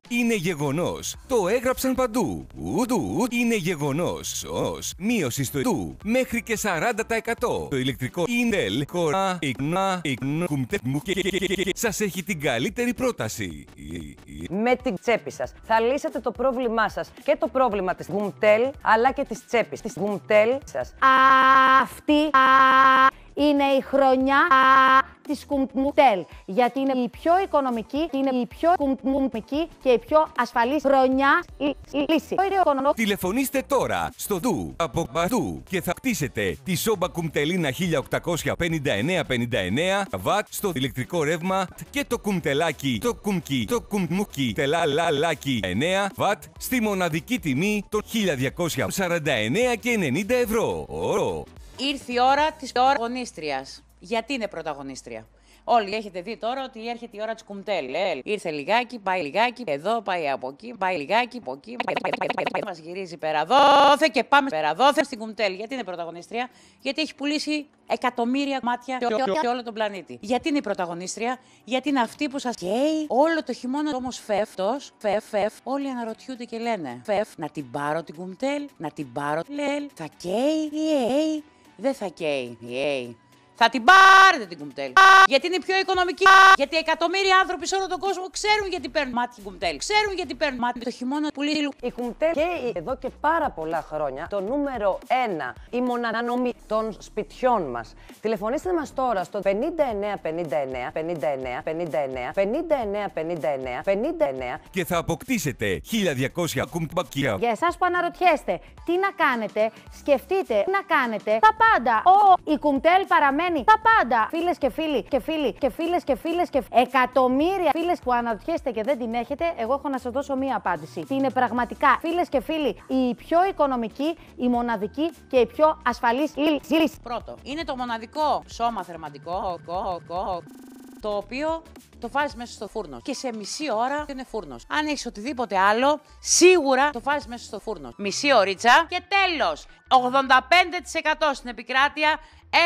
Είναι γεγονός. Το έγραψαν παντού. Ουντου είναι γεγονός. Μείωση στο του μέχρι και 40%. Το ηλεκτρικό Intel Core i9 σας έχει την καλύτερη πρόταση. Με την τσέπη σας θα λύσετε το πρόβλημά σας και το πρόβλημα της Gumtel αλλά και της τσέπης της Gumtel σας. Αυτή είναι η χρονιά της Gumtel, γιατί είναι η πιο οικονομική, είναι η πιο οικονομική και η πιο ασφαλής χρονιά λύση. Τηλεφωνήστε τώρα στο Δου από παντού και θα κτίσετε τη σόμπα Κουμτελίνα 1859-59 βατ στο ηλεκτρικό ρεύμα και το κουμτελάκι, το κουμκι, το κουμμουκι τελαλαλάκι 9 βατ στη μοναδική τιμή των 1.249 και 90 ευρώ. Ήρθε η ώρα της πρωταγωνίστριας. Γιατί είναι πρωταγωνίστρια? Όλοι έχετε δει τώρα ότι έρχεται η ώρα της Κουμτέλ. Ήρθε λιγάκι, πάει λιγάκι, εδώ, πάει από εκεί, πάει λιγάκι, από εκεί. Μας γυρίζει πέρα δόθε και πάμε πέρα δόθε στην Κουμτέλ. Γιατί είναι πρωταγωνίστρια? Γιατί έχει πουλήσει εκατομμύρια μάτια σε όλο τον πλανήτη. Γιατί είναι η πρωταγωνίστρια? Γιατί είναι αυτή που σας καίει όλο το χειμώνα. Όμως φεύτος, όλοι αναρωτιούνται και λένε να την πάρω την Κουμτέλ, να την πάρω, θα καίει, δεν θα καίει. Θα την πάρετε την Κουμτέλ. Γιατί είναι πιο οικονομική. Γιατί εκατομμύρια άνθρωποι σε όλο τον κόσμο ξέρουν γιατί παίρνουν μάτι Κουμτέλ. Ξέρουν γιατί παίρνουν μάτι το χειμώνα που λέει. Η Κουμτέλ καίει εδώ και πάρα πολλά χρόνια το νούμερο 1, η μονανομή των σπιτιών μας. Τηλεφωνήστε μας τώρα στο 59 59 59 59 59 59 και θα αποκτήσετε 1.200 κουμπακιά. Για εσάς που αναρωτιέστε τι να κάνετε, σκεφτείτε τι να κάνετε. Τα πάντα. Η Κουμτέλ παραμένει. Τα πάντα. Φίλες και φίλοι και φίλοι και φίλες και φίλες και εκατομμύρια φίλες που αναρωτιέστε και δεν την έχετε, εγώ έχω να σας δώσω μία απάντηση. Είναι πραγματικά, φίλες και φίλοι, η πιο οικονομική, η μοναδική και η πιο ασφαλής λύση. Πρώτο, είναι το μοναδικό σώμα θερματικό, το οποίο το βάζεις μέσα στο φούρνο. Και σε μισή ώρα είναι φούρνος. Αν έχεις οτιδήποτε άλλο, σίγουρα το βάζεις μέσα στο φούρνο. Μισή ωρίτσα και τέλος. 85% στην επικράτεια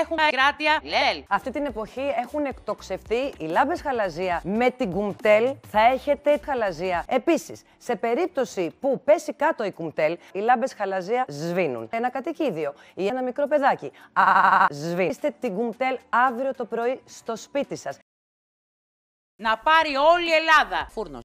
έχουν επικράτεια ΛΕΛ. Αυτή την εποχή έχουν εκτοξευτεί οι λάμπες χαλαζία. Με την Κουμτέλ θα έχετε χαλαζία. Επίσης, σε περίπτωση που πέσει κάτω η Κουμτέλ, οι λάμπες χαλαζία σβήνουν. Ένα κατοικίδιο ή ένα μικρό παιδάκι σβήνει. Είστε την Κουμτέλ αύριο το πρωί στο σπίτι σας. Να πάρει όλη η Ελλάδα φούρνος.